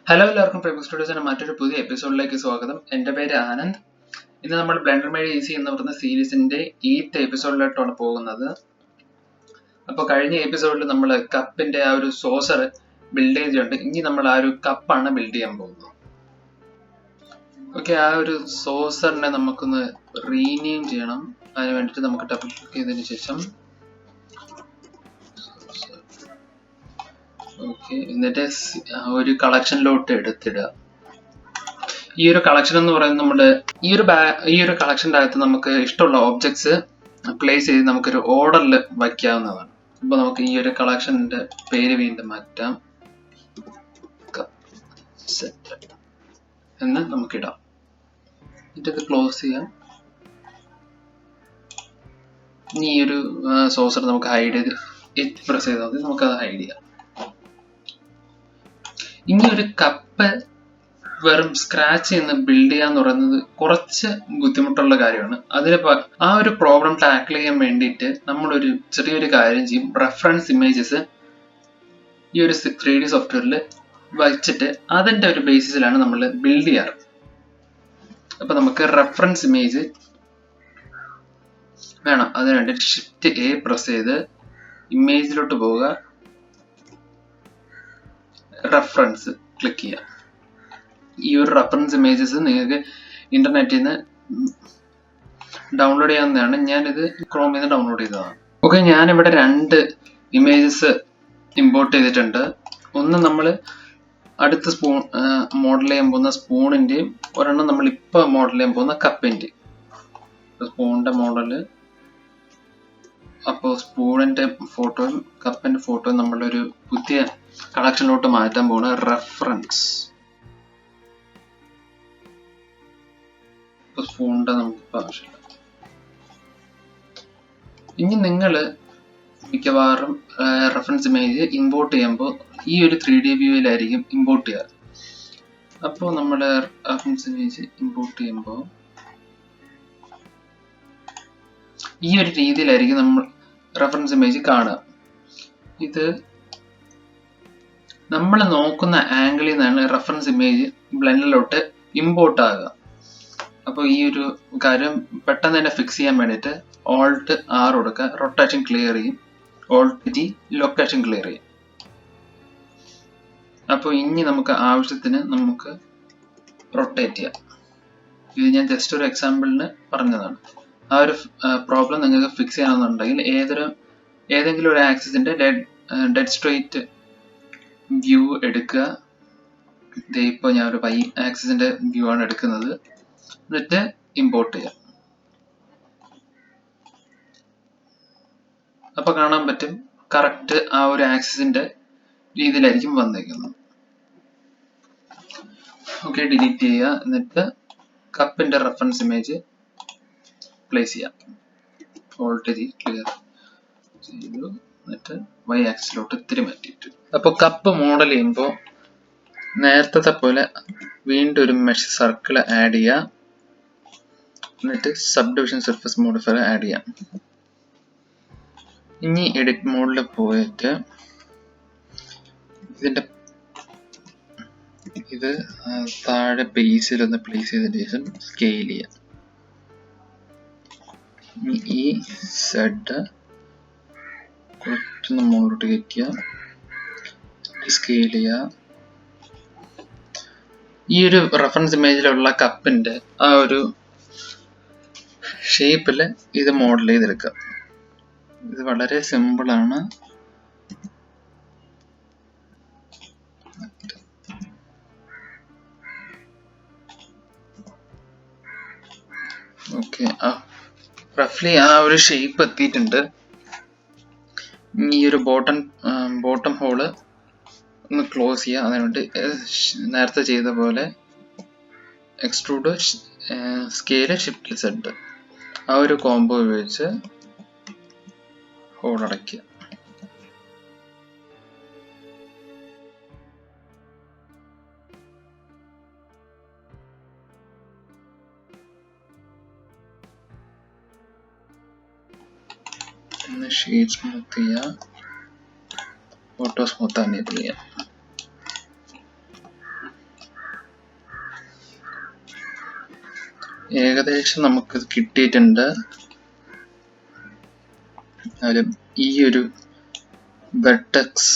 Hello എല്ലാവർക്കും പ്രേമ സ്റ്റുഡിയോസിന്റെ മറ്റൊരു പുതിയ എപ്പിസോഡിലേക്ക് സ്വാഗതം. എൻ്റെ പേര് ആനന്ദ്. ഇന്ന് നമ്മൾ ബ്ലെൻഡർ മെയ്ഡ് ഈസി എന്ന് പറയുന്ന സീരീസിന്റെ 8th എപ്പിസോഡിലോട്ടാണ് പോകുന്നത്. അപ്പോൾ കഴിഞ്ഞ എപ്പിസോഡിൽ നമ്മൾ കപ്പിന്റെ ആ ഒരു സോസർ ബിൽഡ് ചെയ്തിട്ടുണ്ട്. ഇനി നമ്മൾ ആ ഒരു കപ്പാണ് ബിൽഡ് ചെയ്യാൻ പോകുന്നത്. ഓക്കെ, ആ ഒരു സോസറിനെ നമുക്കൊന്ന് റീനെയിം ചെയ്യണം. അതിന് വേണ്ടിയിട്ട് നമുക്ക് ഡബിൾ ക്ലിക്ക് ചെയ്തതിന് ശേഷം ഓക്കെ, എന്നിട്ട് ഒരു കളക്ഷനിലോട്ട് എടുത്തിടുക. ഈ ഒരു കളക്ഷൻ എന്ന് പറയുന്നത് നമ്മുടെ ഈ ഒരു കളക്ഷൻ്റെ അകത്ത് നമുക്ക് ഇഷ്ടമുള്ള ഓബ്ജക്ട്സ് പ്ലേസ് ചെയ്ത് നമുക്കൊരു ഓർഡറിൽ വയ്ക്കാവുന്നതാണ്. അപ്പോൾ നമുക്ക് ഈ ഒരു കളക്ഷൻ്റെ പേര് വീണ്ടും മാറ്റാം, സെറ്റ് എന്ന് നമുക്കിടാം. എന്നിട്ട് ക്ലോസ് ചെയ്യാം. ഇനി ഈ ഒരു സോസർ നമുക്ക് ഹൈഡ് ചെയ്ത് പ്രസ് ചെയ്താൽ മതി, നമുക്കത് ഹൈഡ് ചെയ്യാം. ഇനി ഒരു കപ്പ് വെറും സ്ക്രാച്ച് എന്ന് ബിൽഡ് ചെയ്യാന്ന് പറയുന്നത് കുറച്ച് ബുദ്ധിമുട്ടുള്ള കാര്യമാണ്. ആ ഒരു പ്രോബ്ലം ടാക്കിൾ ചെയ്യാൻ വേണ്ടിയിട്ട് നമ്മളൊരു ചെറിയൊരു കാര്യം ചെയ്യും. റെഫറൻസ് ഇമേജസ് ഈ ഒരു 3D സോഫ്റ്റ്വെയറിൽ വച്ചിട്ട് അതിൻ്റെ ഒരു ബേസിസിലാണ് നമ്മൾ ബിൽഡ് ചെയ്യാറ്. അപ്പൊ നമുക്ക് റെഫറൻസ് ഇമേജ് വേണം. അതിന് വേണ്ടി ഷിഫ്റ്റ് A പ്രസ് ചെയ്ത് ഇമേജിലോട്ട് പോവുക, റെഫറൻസ് ക്ലിക്ക് ചെയ്യുക. ഈ ഒരു റെഫറൻസ് ഇമേജസ് നിങ്ങൾക്ക് ഇന്റർനെറ്റിൽ നിന്ന് ഡൗൺലോഡ് ചെയ്യാവുന്നതാണ്. ഞാനിത് ക്രോമിൽ നിന്ന് ഡൗൺലോഡ് ചെയ്തതാണ്. ഓക്കെ, ഞാനിവിടെ 2 ഇമേജസ് ഇമ്പോർട്ട് ചെയ്തിട്ടുണ്ട്. ഒന്ന് നമ്മൾ അടുത്ത മോഡൽ ചെയ്യാൻ പോകുന്ന സ്പൂണിൻ്റെയും ഒരെണ്ണം നമ്മൾ ഇപ്പോൾ മോഡൽ ചെയ്യാൻ പോകുന്ന കപ്പിൻ്റെയും. സ്പൂണിൻ്റെ മോഡല്, അപ്പോൾ സ്പൂണിൻ്റെ ഫോട്ടോയും കപ്പിൻ്റെ ഫോട്ടോയും നമ്മളൊരു പുതിയ കളക്ഷനിലോട്ട് മാറ്റാൻ പോകുന്ന റെഫറൻസ്. സ്പൂണിൻ്റെ നമുക്ക് ആവശ്യമില്ല. ഇനി നിങ്ങൾ മിക്കവാറും റെഫറൻസ് ഇമേജ് ഇമ്പോർട്ട് ചെയ്യുമ്പോൾ ഈ ഒരു 3D വ്യൂവിലായിരിക്കും ഇമ്പോർട്ട് ചെയ്യുക. അപ്പോൾ നമ്മൾ റെഫറൻസ് ഇമേജ് ഇമ്പോർട്ട് ചെയ്യുമ്പോൾ ഈ ഒരു രീതിയിലായിരിക്കും നമ്മൾ റെഫറൻസ് ഇമേജ് കാണുക. ഇത് നമ്മൾ നോക്കുന്ന ആംഗിളിൽ നിന്നാണ് റെഫറൻസ് ഇമേജ് ബ്ലെൻഡറിലോട്ട് ഇമ്പോർട്ട് ആകുക. അപ്പോൾ ഈ ഒരു കാര്യം പെട്ടെന്ന് തന്നെ ഫിക്സ് ചെയ്യാൻ വേണ്ടിയിട്ട് Alt R കൊടുക്കുക, റൊട്ടേഷൻ ക്ലിയർ ചെയ്യും. Alt G ലൊക്കേഷൻ ക്ലിയർ ചെയ്യും. അപ്പോൾ ഇനി നമുക്ക് ആവശ്യത്തിന് നമുക്ക് റൊട്ടേറ്റ് ചെയ്യാം. ഇത് ഞാൻ ജസ്റ്റ് ഒരു എക്സാമ്പിളിന് പറഞ്ഞതാണ്. ആ ഒരു പ്രോബ്ലം നിങ്ങൾക്ക് ഫിക്സ് ചെയ്യണമെന്നുണ്ടെങ്കിൽ ഏതെങ്കിലും ഒരു ആക്സിസിന്റെ ഡെഡ് സ്ട്രെയിറ്റ് വ്യൂ എടുക്കുക. ഇപ്പോൾ ഞാൻ ഒരു Y ആക്സിസിന്റെ വ്യൂ ആണ് എടുക്കുന്നത്. എന്നിട്ട് ഇമ്പോർട്ട് ചെയ്യാം. അപ്പൊ കാണാൻ പറ്റും കറക്റ്റ് ആ ഒരു ആക്സിസിന്റെ രീതിയിലായിരിക്കും വന്നിരിക്കുന്നത്. ഓക്കെ, ഡിലീറ്റ് ചെയ്യുക. എന്നിട്ട് കപ്പിന്റെ റെഫറൻസ് ഇമേജ് പ്ലേസ് ചെയ്യാം. Alt G ക്ലിയർ ചെയ്തു. എന്നിട്ട് Y ആക്സിസിലോട്ട് ഇത്തിരി മാറ്റിയിട്ട്, അപ്പൊ കപ്പ് മോഡൽ ചെയ്യുമ്പോൾ നേരത്തെ പോലെ വീണ്ടും ഒരു മെഷ് സർക്കിൾ ആഡ് ചെയ്യുക. എന്നിട്ട് സബ്ഡിവിഷൻ സർഫസ് മോഡിഫയർ ആഡ് ചെയ്യാം. ഇനി എഡിറ്റ് മോഡിൽ പോയിട്ട് ഇത് താഴെ ബേസിൽ ഒന്ന് പ്ലേസ് ചെയ്തതിന് ശേഷം സ്കെയിൽ ചെയ്യാം. ഈ സെഡ് കുറച്ചൊന്ന് മുകളിലോട്ട് കയറ്റുക, സ്കെയിൽ ചെയ്യുക. ഈ ഒരു റെഫറൻസ് ഇമേജിലുള്ള കപ്പിന്റെ ആ ഒരു ഷേപ്പിൽ ഇത് മോഡൽ ചെയ്തെടുക്കുക. ഇത് വളരെ സിമ്പിൾ ആണ്. ഓക്കെ, റഫ്ലി ആ ഒരു ഷേപ്പ് എത്തിയിട്ടുണ്ട്. ഈ ഒരു ബോട്ടം ഹോള് ഒന്ന് ക്ലോസ് ചെയ്യുക. അതിനുവേണ്ടി നേരത്തെ ചെയ്ത പോലെ എക്സ്ട്രൂഡ് സ്കെയില് ഷിഫ്റ്റ് സെഡ് ആ ഒരു കോംബോ ഉപയോഗിച്ച് ഹോൾ അടയ്ക്കുക. ഷീറ്റ് സ്മൂത്ത് ചെയ്യുക, ഓട്ടോ സ്മൂത്ത് എനേബിൾ ചെയ്യാം. ഏകദേശം നമുക്ക് കിട്ടിയിട്ടുണ്ട്. ഈ ഒരു വെർട്ടെക്സ്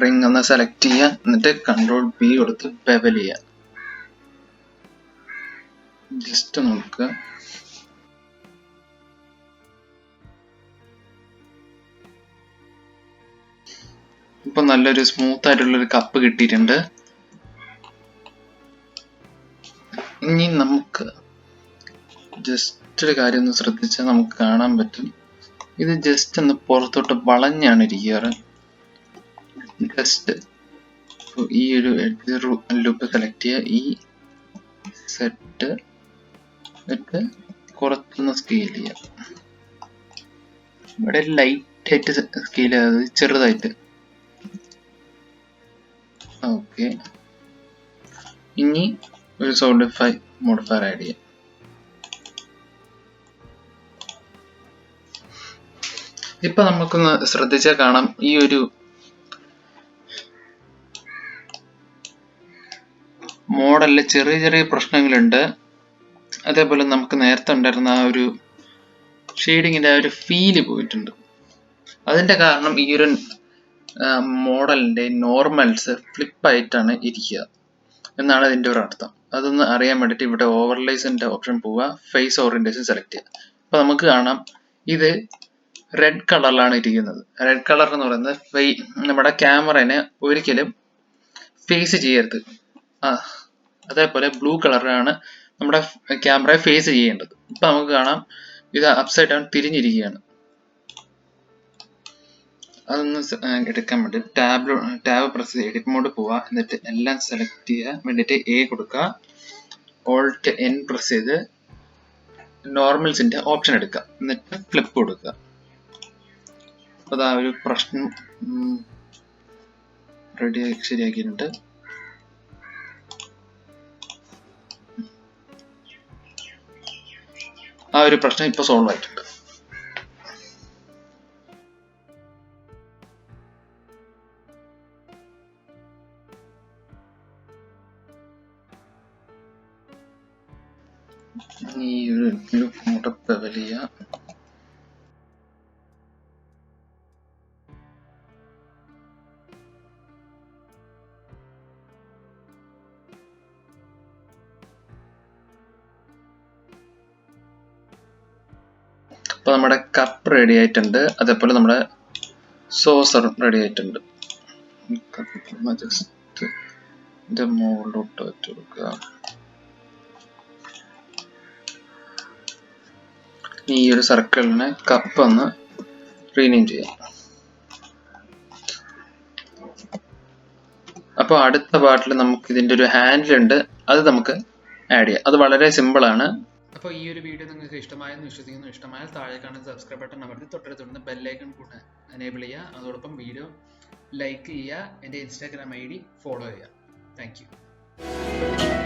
റിംഗ് ഒന്ന് സെലക്ട് ചെയ്യുക, എന്നിട്ട് കൺട്രോൾ B കൊടുത്ത് ബെവൽ ചെയ്യുക. ജസ്റ്റ് നോക്കുക. ഇപ്പൊ നല്ലൊരു സ്മൂത്ത് ആയിട്ടുള്ളൊരു കപ്പ് കിട്ടിയിട്ടുണ്ട്. ഇനി നമുക്ക് ജസ്റ്റ് ഒരു കാര്യം ഒന്ന് ശ്രദ്ധിച്ചാൽ നമുക്ക് കാണാൻ പറ്റും, ഇത് ജസ്റ്റ് ഒന്ന് പുറത്തോട്ട് വളഞ്ഞാണ് ഇരിക്കാറ്. ജസ്റ്റ് ഈ ഒരു ലൂപ്പ് സെലക്ട് ചെയ്യുക, ഈ സെറ്റ് ഇട്ട് കുറച്ചൊന്ന് സ്കെയിൽ ചെയ്യുക. ഇവിടെ ലൈറ്റ് ആയിട്ട് സ്കെയിൽ ചെയ്യാതെ ചെറുതായിട്ട്. ഓക്കെ, ഇനി ഒരു സോളിഡിഫൈ മോഡിഫയർ ആഡ് ചെയ്യാം. ഇപ്പൊ നമുക്കൊന്ന് ശ്രദ്ധിച്ചാൽ കാണാം, ഈ ഒരു മോഡലില് ചെറിയ ചെറിയ പ്രശ്നങ്ങളുണ്ട്. അതേപോലെ നമുക്ക് നേരത്തെ ഉണ്ടായിരുന്ന ആ ഒരു ഷെയ്ഡിങ്ങിന്റെ ആ ഒരു ഫീല് പോയിട്ടുണ്ട്. അതിന്റെ കാരണം ഈ ഒരു മോഡലിന്റെ നോർമൽസ് ഫ്ലിപ്പായിട്ടാണ് ഇരിക്കുക എന്നാണ് അതിന്റെ ഒരു അർത്ഥം. അതൊന്ന് അറിയാൻ വേണ്ടിയിട്ട് ഇവിടെ ഓവർലേസിന്റെ ഓപ്ഷൻ പോവുക, ഫേസ് ഓറിയന്റേഷൻ സെലക്ട് ചെയ്യുക. അപ്പൊ നമുക്ക് കാണാം ഇത് റെഡ് കളറിലാണ് ഇരിക്കുന്നത്. റെഡ് കളർ എന്ന് പറയുന്നത് നമ്മുടെ ക്യാമറനെ ഒരിക്കലും ഫേസ് ചെയ്യരുത്. അതേപോലെ ബ്ലൂ കളറാണ് നമ്മുടെ ക്യാമറയെ ഫേസ് ചെയ്യേണ്ടത്. ഇപ്പൊ നമുക്ക് കാണാം ഇത് അപ്സൈഡ് ഡൗൺ തിരിഞ്ഞിരിക്കുകയാണ്. അതൊന്ന് എടുക്കാൻ വേണ്ടി ടാബ് പ്രസ് ചെയ്ത് എഡിറ്റ് മോഡ് പോവുക, എന്നിട്ട് എല്ലാം സെലക്ട് ചെയ്യാൻ വേണ്ടിയിട്ട് A കൊടുക്കുക, Alt N പ്രസ് ചെയ്ത് നോർമൽസിന്റെ ഓപ്ഷൻ എടുക്കുക, എന്നിട്ട് ഫ്ലിപ്പ് കൊടുക്കുക. അപ്പൊ അതാ ഒരു പ്രശ്നം ശരിയാക്കിയിട്ടുണ്ട്. ആ ഒരു പ്രശ്നം ഇപ്പൊ സോൾവ് ആയിട്ടുണ്ട്. ഈ ഒരു ലുക്ക് വലിയ അപ്പൊ നമ്മുടെ കപ്പ് റെഡി ആയിട്ടുണ്ട്. അതേപോലെ നമ്മുടെ സോസർ റെഡി ആയിട്ടുണ്ട്. ജസ്റ്റ് ഇതിന്റെ മുകളിലോട്ട് വെച്ച് കൊടുക്കുക. ഈ ഒരു സർക്കിളിനെ കപ്പ് ഒന്ന് റീനെയിം ചെയ്യാം. അപ്പോൾ അടുത്ത പാർട്ടിൽ നമുക്ക് ഇതിന്റെ ഒരു ഹാൻഡിൽ ഉണ്ട്, അത് നമുക്ക് ആഡ് ചെയ്യാം. അത് വളരെ സിമ്പിൾ ആണ്. അപ്പോൾ ഈ ഒരു വീഡിയോ നിങ്ങൾക്ക് ഇഷ്ടമായെന്ന് വിശ്വസിക്കുന്നു. ഇഷ്ടമായാൽ താഴെ കാണുന്ന സബ്സ്ക്രൈബ് ബട്ടൺ അമർത്തി തൊട്ടടുത്ത് ബെല്ലൈക്കൺ കൂടെ എനേബിൾ ചെയ്യുക. അതോടൊപ്പം വീഡിയോ ലൈക്ക് ചെയ്യുക. എൻ്റെ Instagram ID ഫോളോ ചെയ്യുക. Thank you.